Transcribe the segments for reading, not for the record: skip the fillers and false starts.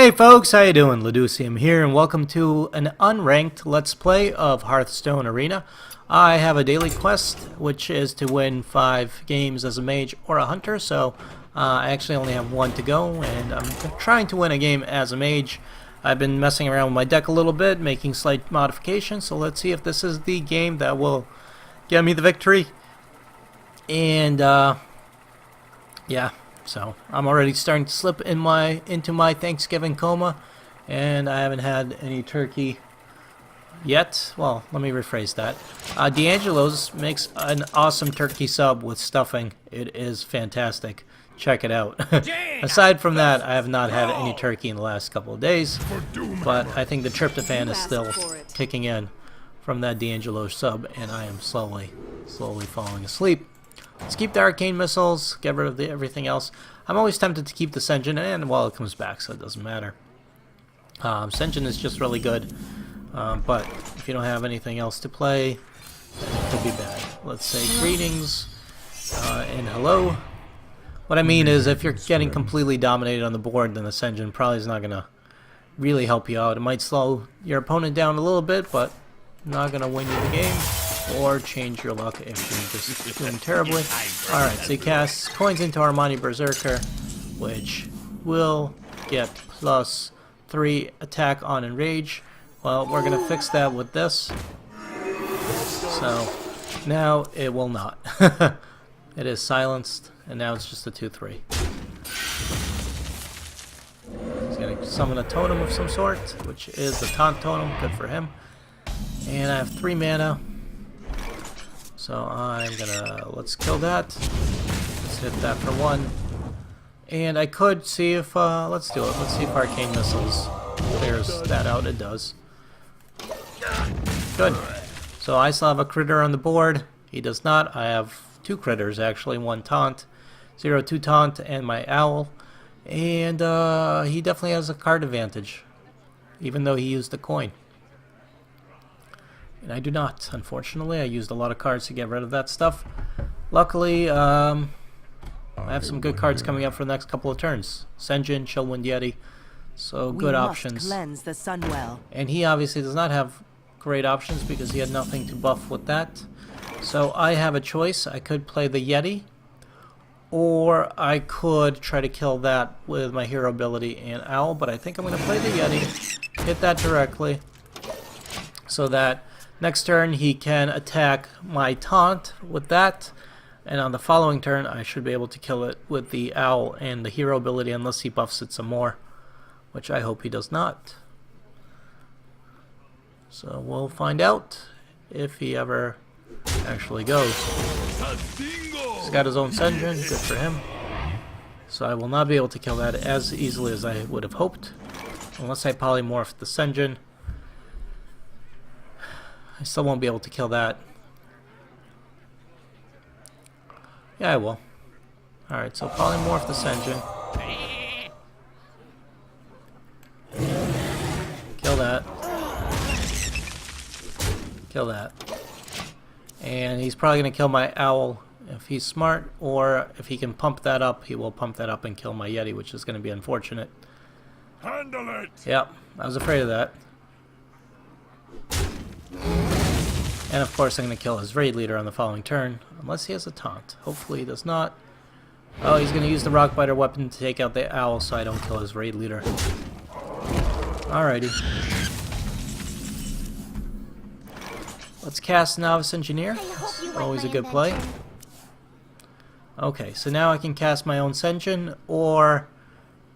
Hey folks, how you doing? Laducium here, and welcome to an unranked Let's Play of Hearthstone Arena. I have a daily quest, which is to win 5 games as a mage or a hunter, so I actually only have 1 to go, and I'm trying to win a game as a mage. I've been messing around with my deck a little bit, making slight modifications, so let's see if this is the game that will get me the victory. And, yeah. So I'm already starting to slip into my Thanksgiving coma, and I haven't had any turkey yet. Well, let me rephrase that. D'Angelo's makes an awesome turkey sub with stuffing. It is fantastic. Check it out. Aside from that, I have not had any turkey in the last couple of days, but I think the tryptophan is still kicking in from that D'Angelo sub, and I am slowly falling asleep. Let's keep the arcane missiles, get rid of everything else. I'm always tempted to keep the Sen'jin, and well, it comes back, so it doesn't matter. Sen'jin is just really good, but if you don't have anything else to play, then it could be bad. Let's say greetings and hello. What I mean is, if you're getting completely dominated on the board, then the Sen'jin probably is not going to really help you out. It might slow your opponent down a little bit, but not going to win you the game. Or change your luck if you're just doing terribly. Alright, so he casts coins into Armani Berserker, which will get +3 attack on Enrage. Well, we're going to fix that with this. So, now it will not. It is silenced, and now it's just a 2-3. He's going to summon a totem of some sort, which is the Taunt Totem. Good for him. And I have 3 mana. So I'm gonna, let's kill that. Let's hit that for 1. And I could see if, let's do it. Let's see if Arcane Missiles clears that out. It does. Good. So I still have a critter on the board. He does not. I have 2 critters actually. 1 Taunt, 0-2 Taunt, and my Owl. And he definitely has a card advantage, even though he used the coin. And I do not, unfortunately. I used a lot of cards to get rid of that stuff. Luckily, I have some good cards coming up for the next couple of turns. Sen'jin, Chillwind Yeti. So good options. Cleanse the Sunwell. And he obviously does not have great options because he had nothing to buff with that. So I have a choice. I could play the Yeti, or I could try to kill that with my hero ability and Owl. But I think I'm going to play the Yeti, hit that directly, so that next turn he can attack my Taunt with that, and on the following turn I should be able to kill it with the Owl and the hero ability, unless he buffs it some more, which I hope he does not. So we'll find out if he ever actually goes. He's got his own Sen'jin, good for him. So I will not be able to kill that as easily as I would have hoped, unless I polymorph the Sen'jin. I still won't be able to kill that. Yeah, I will. Alright, so polymorph the Sen'jin. Kill that. Kill that. And he's probably going to kill my Owl if he's smart, or if he can pump that up, he will pump that up and kill my Yeti, which is going to be unfortunate. Handle it! Yep, I was afraid of that. And of course I'm going to kill his raid leader on the following turn, unless he has a taunt. Hopefully he does not. Oh, he's going to use the Rockbiter weapon to take out the Owl so I don't kill his raid leader. Alrighty. Let's cast Novice Engineer. It's always a good play. Okay, so now I can cast my own Sen'jin, or,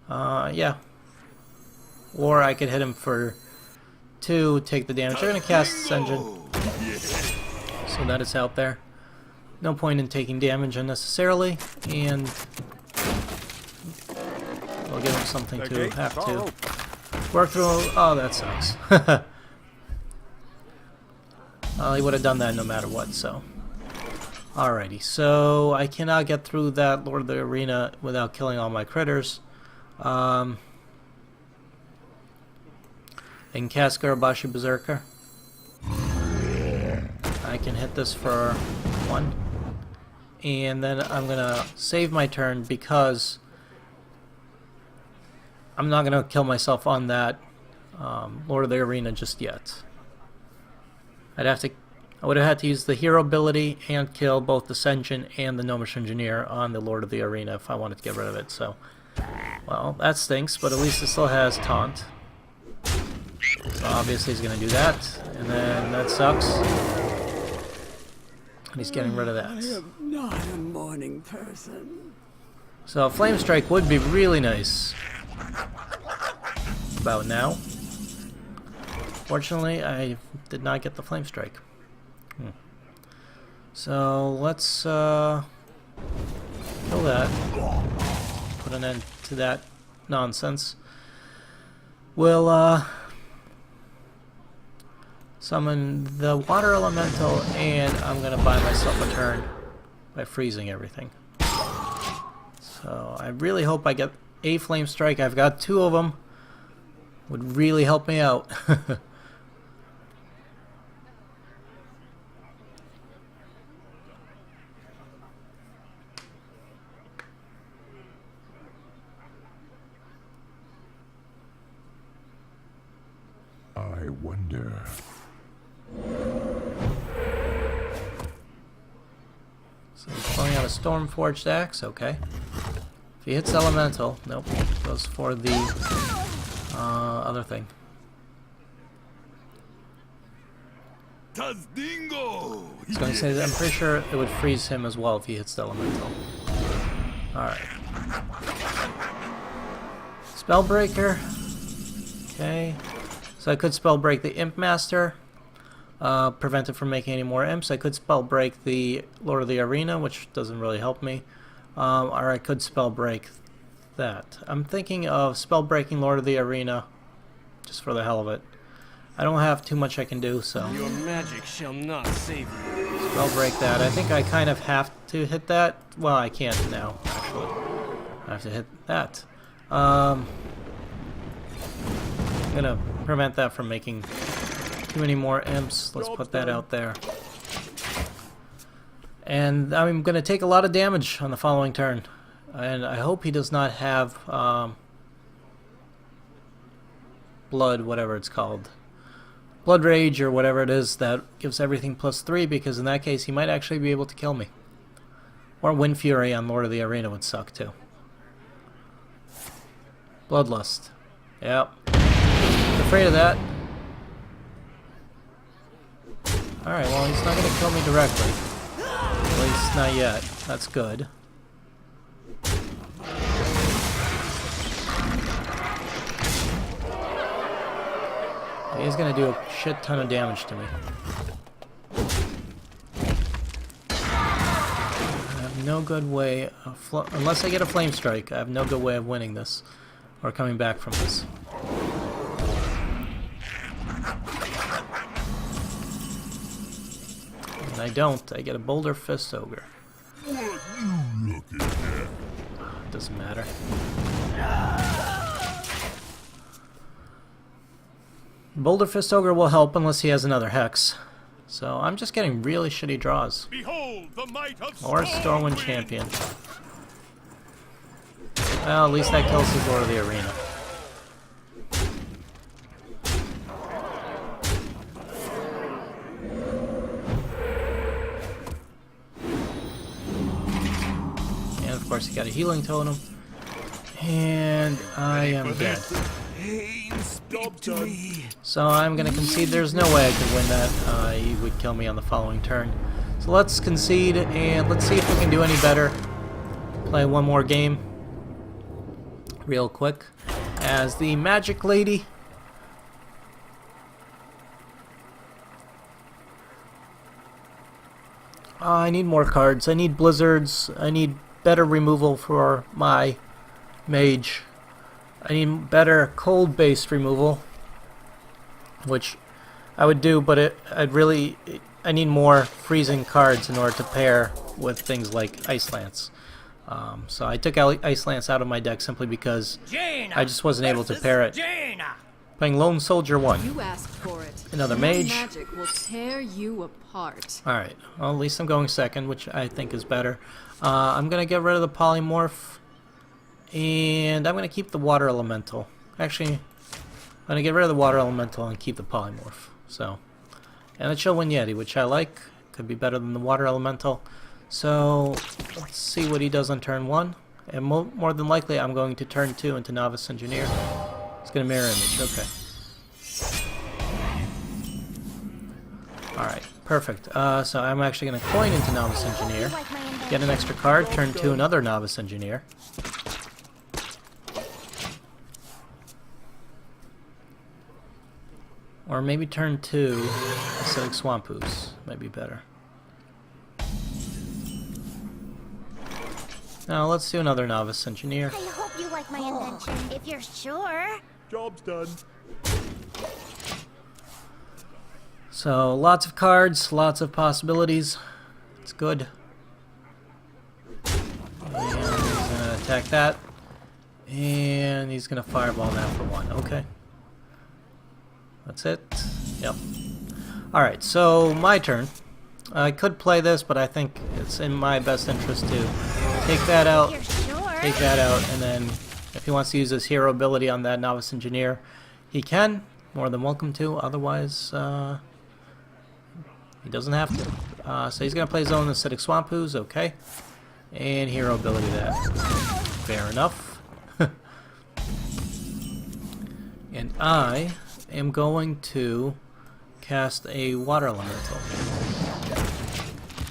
yeah. Or I could hit him for 2, take the damage. I'm going to cast Sen'jin, so that is out there. No point in taking damage unnecessarily, and we'll give him something to have to work through. Oh, that sucks. Well, he would have done that no matter what, so. Alrighty, so I cannot get through that Lord of the Arena without killing all my critters. I can cast Garabashi Berserker. I can hit this for 1. And then I'm going to save my turn because I'm not gonna kill myself on that Lord of the Arena just yet. I would have had to use the hero ability and kill both the Senjin and the Gnomish Engineer on the Lord of the Arena if I wanted to get rid of it. So, well, that stinks, but at least it still has taunt. So obviously he's gonna do that, and then that sucks. And he's getting rid of that. I am not a morning person. So Flame Strike would be really nice about now. Fortunately, I did not get the Flame Strike. So let's kill that. Put an end to that nonsense. We'll summon the Water Elemental, and I'm gonna buy myself a turn by freezing everything. So I really hope I get a Flame Strike. I've got 2 of them. Would really help me out. I wonder. So he's pulling out a Stormforged Axe, okay. If he hits Elemental, nope, goes for the other thing. Tas dingo! I was going to say that I'm pretty sure it would freeze him as well if he hits the Elemental. Alright. Spellbreaker. Okay. So I could Spellbreak the Imp Master. Prevent it from making any more imps. I could Spellbreak the Lord of the Arena, which doesn't really help me. Or I could Spellbreak that. I'm thinking of Spellbreaking Lord of the Arena, just for the hell of it. I don't have too much I can do, so... Your magic shall not save you. Spellbreak that. I think I kind of have to hit that. Well, I can't now, actually. I have to hit that. I'm gonna prevent that from making too many more imps. Let's put that out there. And I'm gonna take a lot of damage on the following turn. And I hope he does not have blood, whatever it's called. Blood Rage or whatever it is that gives everything +3, because in that case he might actually be able to kill me. Or Wind Fury on Lord of the Arena would suck too. Bloodlust. Yep. Afraid of that. Alright, well he's not going to kill me directly. At least not yet. That's good. He's going to do a shit ton of damage to me. I have no good way of unless I get a Flame Strike, I have no good way of winning this or coming back from this. And I don't. I get a Boulder Fist Ogre. Would you look at that? Doesn't matter. Boulder Fist Ogre will help unless he has another Hex. So I'm just getting really shitty draws. Behold the might of Or Stormwind Champion. Well, at least that kills the Lord of the Arena. And of course he got a healing totem. And I am dead. So I'm going to concede there's no way I could win that. He would kill me on the following turn. So let's concede and let's see if we can do any better. Play one more game real quick as the Magic Lady. I need more cards. I need blizzards. I need better removal for my Mage. I need better cold-based removal, which I would do, but I need more freezing cards in order to pair with things like Ice Lance. So I took Ice Lance out of my deck simply because I just wasn't able to pair it. Playing Lone Soldier 1. You asked for it. Another Your Mage. Magic will tear you apart. Alright, well at least I'm going second, which I think is better. I'm going to get rid of the Polymorph. And I'm going to keep the water elemental. Actually, I'm going to get rid of the water elemental and keep the polymorph. So, and a chill wind yeti, which I like. Could be better than the water elemental. So let's see what he does on turn 1. And more than likely, I'm going to turn 2 into novice engineer. It's going to mirror image. Okay. Alright, perfect. So I'm actually going to coin into novice engineer. Get an extra card, turn 2 another novice engineer. Or maybe turn 2 acidic swamp ooze. Might be better. Now let's do another novice engineer. I hope you like my invention. If you're sure. Job's done. So lots of cards, lots of possibilities. It's good. And he's gonna attack that. And he's gonna fireball that for 1. Okay. That's it. Yep. Alright, so my turn. I could play this, but I think it's in my best interest to take that out, You're sure. take that out, and then if he wants to use his hero ability on that novice engineer, he can. More than welcome to. Otherwise, he doesn't have to. So he's going to play Zone Acidic Swamp Ooze, okay. And hero ability that. Fair enough. And I am going to cast a water elemental.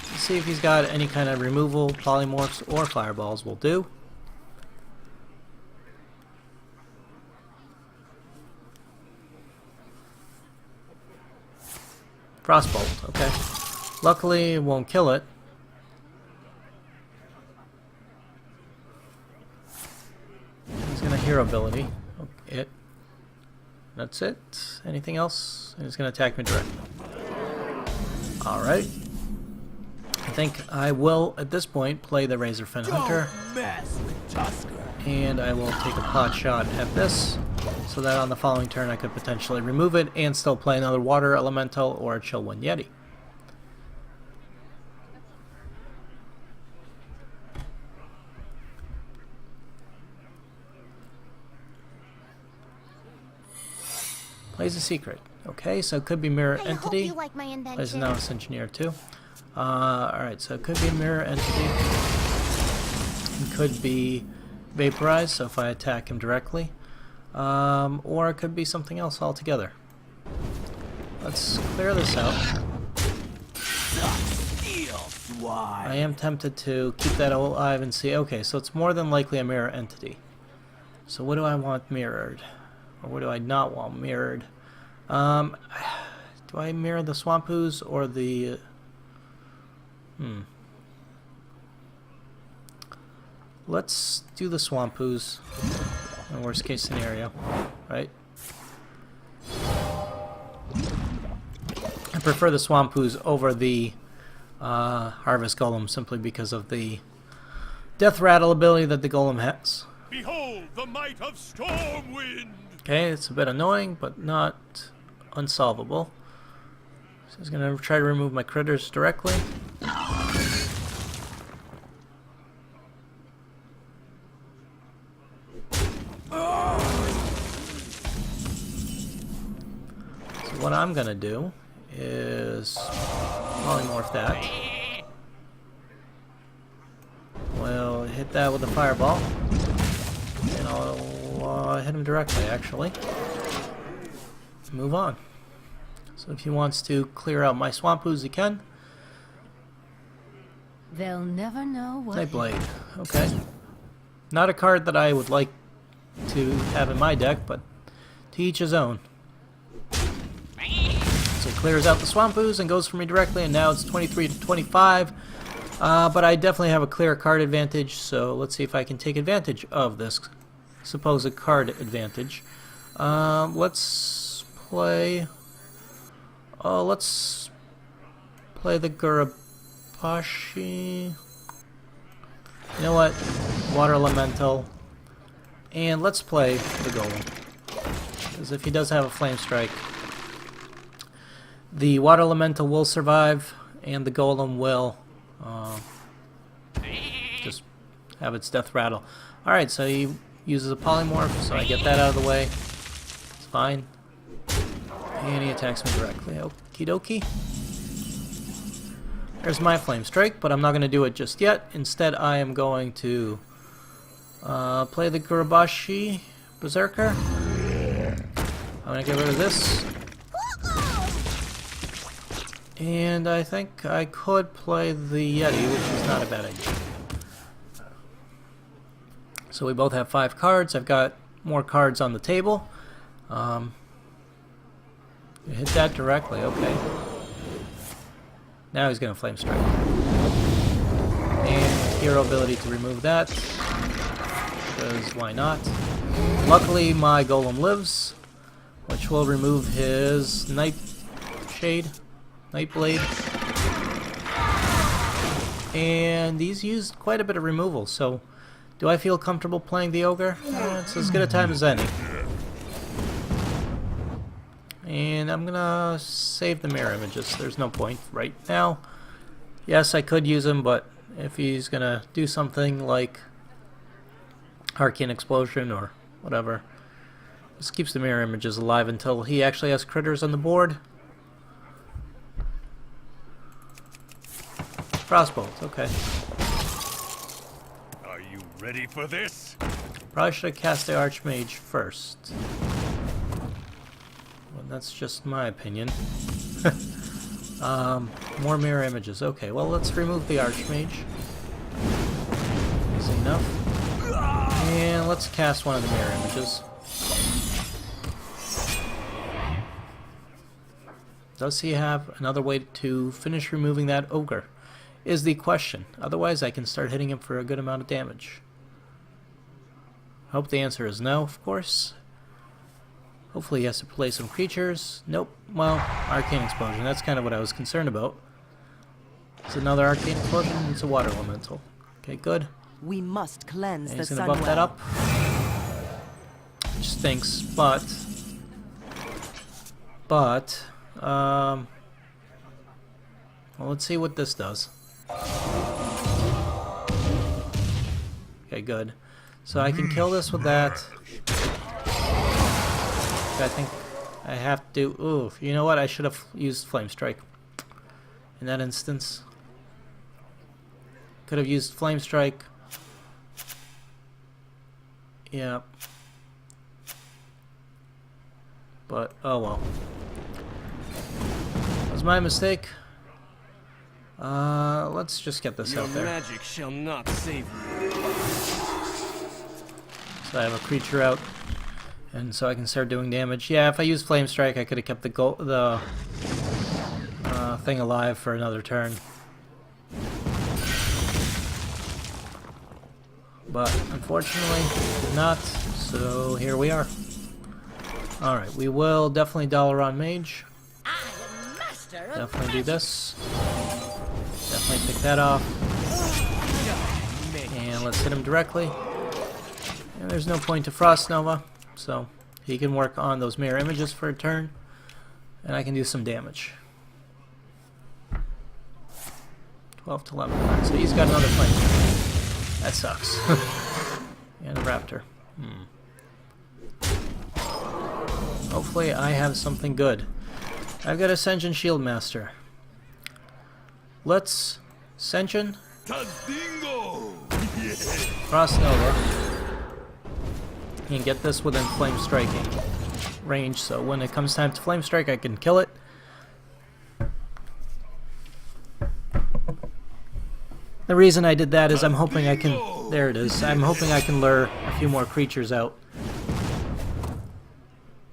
Let's see if he's got any kind of removal, polymorphs, or fireballs will do. Frostbolt, okay. Luckily, it won't kill it. He's gonna hero ability. It. That's it. Anything else? He's gonna attack me directly. Alright. I think I will, at this point, play the Razorfen Hunter. And I will take a pot shot at this, so that on the following turn I could potentially remove it and still play another Water Elemental or a Chill Wind Yeti. Plays a secret. Okay, so it could be Mirror I hope Entity. you like my invention. Plays a Novice Engineer too. Alright, so it could be Mirror Entity. It could be Vaporize, so if I attack him directly. Or it could be something else altogether. Let's clear this out. I am tempted to keep that alive and see. Okay, so it's more than likely a Mirror Entity. So what do I want mirrored? Or what do I not want mirrored? Do I mirror the Swamp Ooze or the... Let's do the Swamp Ooze. In worst case scenario, right? I prefer the Swamp Ooze over the Harvest Golem simply because of the Death Rattle ability that the Golem has. Behold the might of Stormwind! Okay, it's a bit annoying, but not unsolvable. So he's gonna try to remove my critters directly. So what I'm gonna do is polymorph that. We'll hit that with a fireball. And I'll hit him directly, actually. Move on. So if he wants to clear out my Swamp Ooze, he can. They'll never know what. Nightblade. Okay. Not a card that I would like to have in my deck, but to each his own. So it clears out the Swamp Ooze and goes for me directly, and now it's 23 to 25. But I definitely have a clear card advantage, so let's see if I can take advantage of this supposed card advantage. Let's play... Oh, let's play the Gurabashi. You know what? Water Elemental. And let's play the Golem. Because if he does have a Flame Strike, the Water Elemental will survive, and the Golem will just have its Death Rattle. Alright, so he uses a polymorph, so I get that out of the way. It's fine. And he attacks me directly. Okie dokie. There's my Flame Strike, but I'm not going to do it just yet. Instead, I am going to play the Gurabashi Berserker. I'm going to get rid of this. And I think I could play the Yeti, which is not a bad idea. So we both have 5 cards. I've got more cards on the table. Hit that directly, okay. Now he's going to Flame Strike. And hero ability to remove that. Because why not? Luckily my Golem lives, which will remove his Nightblade. And he's used quite a bit of removal, so do I feel comfortable playing the Ogre? It's as good a time as any. And I'm gonna save the mirror images. There's no point right now. Yes, I could use him, but if he's gonna do something like Arcane Explosion or whatever, this keeps the mirror images alive until he actually has critters on the board. Frostbolt, okay. Are you ready for this? Probably should have cast the Archmage first. Well, that's just my opinion. More mirror images. Okay, well, let's remove the Archmage. Easy enough. And let's cast one of the mirror images. Does he have another way to finish removing that Ogre? Is the question. Otherwise, I can start hitting him for a good amount of damage. I hope the answer is no, of course. Hopefully he has to play some creatures. Nope. Well, Arcane Explosion. That's kind of what I was concerned about. It's another Arcane Explosion. It's a Water Elemental. Okay, good. We must cleanse And the he's going to buff that up. Which stinks, but... well, let's see what this does. Okay, good. So I can kill this with that. I think I have to... Ooh, you know what? I should have used Flame Strike in that instance. Could have used Flame Strike. Yeah. But, oh well. That was my mistake. Let's just get this out there. Magic shall not save you. So I have a creature out, and so I can start doing damage. Yeah, if I used Flame Strike, I could have kept the thing alive for another turn. But unfortunately, did not. So here we are. All right, we will definitely Dalaran Mage. Definitely do this. Definitely pick that off. And let's hit him directly. And there's no point to Frost Nova, so he can work on those mirror images for a turn, and I can do some damage. 12 to 11. Right, so he's got another flame. That sucks. And a raptor. Hopefully I have something good. I've got Ascension Shieldmaster. Let's Ascension. Tadingo! Frost Nova. You can get this within Flame Striking range, so when it comes time to Flame Strike, I can kill it. The reason I did that is I'm hoping I can... There it is. I'm hoping I can lure a few more creatures out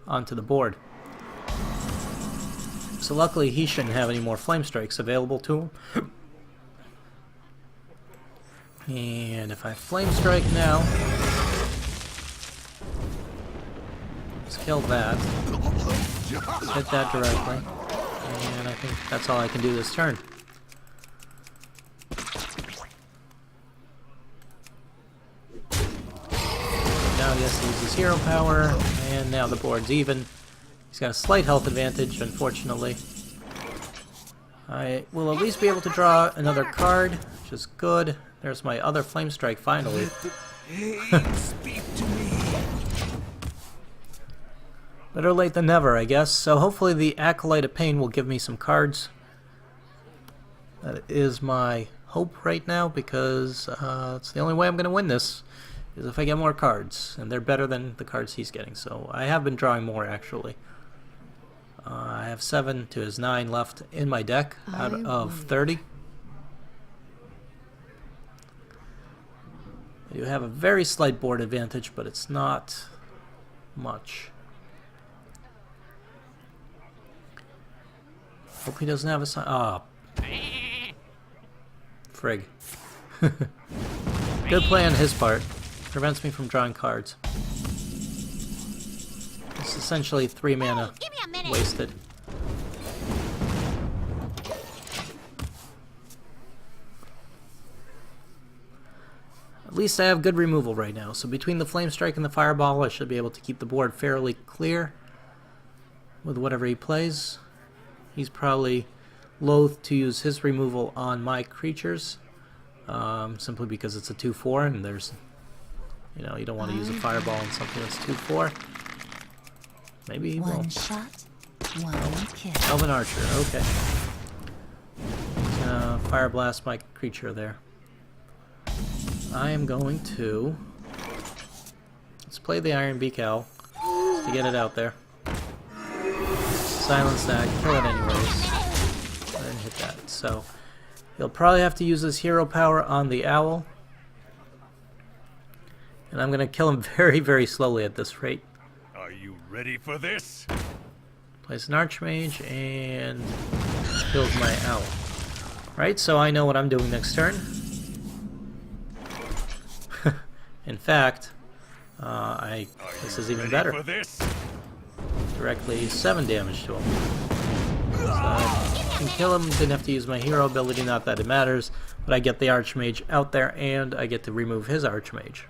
onto the board. So luckily he shouldn't have any more Flame Strikes available to him. And if I Flame Strike now... Let's kill that. Let's hit that directly. And I think that's all I can do this turn. Now he has to use his hero power, and now the board's even. He's got a slight health advantage, unfortunately. I will at least be able to draw another card, which is good. There's my other Flame Strike, finally. Speak to me. Better late than never, I guess. So hopefully the Acolyte of Pain will give me some cards. That is my hope right now, because it's the only way I'm going to win this, is if I get more cards. And they're better than the cards he's getting. So I have been drawing more, actually. I have 7 to his 9 left in my deck out of 30. I do have a very slight board advantage, but it's not much. Hope he doesn't have a sign. Ah, frig. Good play on his part. Prevents me from drawing cards. It's essentially 3 mana Give me a minute. wasted. At least I have good removal right now. So between the Flame Strike and the Fireball, I should be able to keep the board fairly clear with whatever he plays. He's probably loath to use his removal on my creatures, simply because it's a 2/4, and there's, you know, you don't want to use a Fireball on something that's 2/4. Maybe he One won't. shot, one kill. Elven Archer, okay. He's gonna Fire Blast my creature there. I am going to... Let's play the Iron Beak Owl to get it out there. Silence that, kill it anyways. I didn't hit that, so... He'll probably have to use his hero power on the owl. And I'm gonna kill him very, very slowly at this rate. Are you ready for this? Place an Archmage and kills my owl. Right, so I know what I'm doing next turn. In fact, this is even better. For this? Directly 7 damage to him. So I can kill him, didn't have to use my hero ability, not that it matters, but I get the Archmage out there and I get to remove his Archmage.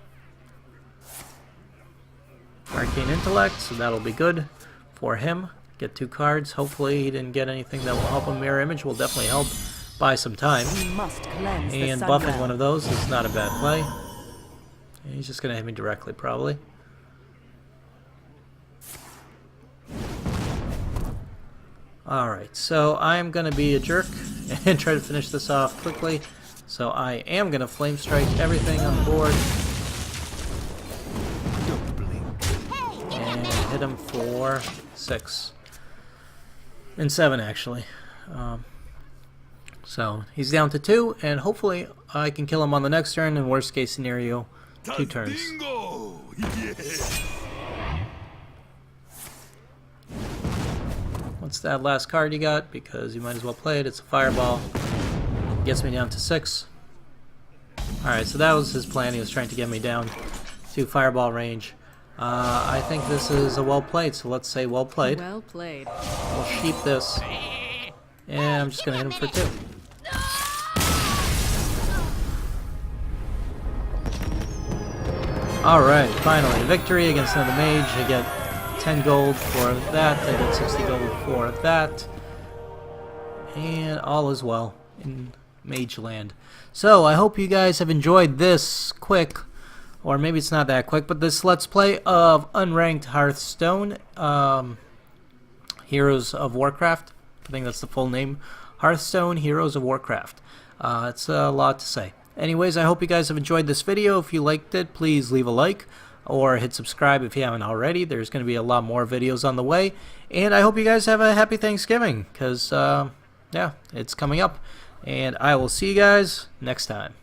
Arcane Intellect, so that'll be good for him. Get 2 cards. Hopefully he didn't get anything that will help him. Mirror Image will definitely help buy some time. We must cleanse the And sun buffing realm. one of those is not a bad play. He's just going to hit me directly, probably. Alright, so I'm going to be a jerk and try to finish this off quickly. So I am going to Flame Strike everything on the board. And hit him for 6. And 7, actually. So he's down to 2, and hopefully I can kill him on the next turn. In worst case scenario, 2 turns. Bingo! Yes! What's that last card you got? Because you might as well play it. It's a Fireball. Gets me down to 6. Alright, so that was his plan. He was trying to get me down to Fireball range. I think this is a well played, so let's say well played. Well played. We'll sheep this. And I'm just going to hit him for 2. Alright, finally, victory against another mage. I get 10 gold for that. I get 60 gold for that. And all is well in Mage Land. So, I hope you guys have enjoyed this quick, or maybe it's not that quick, but this Let's Play of Unranked Hearthstone. Heroes of Warcraft. I think that's the full name. Hearthstone Heroes of Warcraft. It's a lot to say. Anyways, I hope you guys have enjoyed this video. If you liked it, please leave a like or hit subscribe if you haven't already. There's going to be a lot more videos on the way. And I hope you guys have a happy Thanksgiving because, yeah, it's coming up. And I will see you guys next time.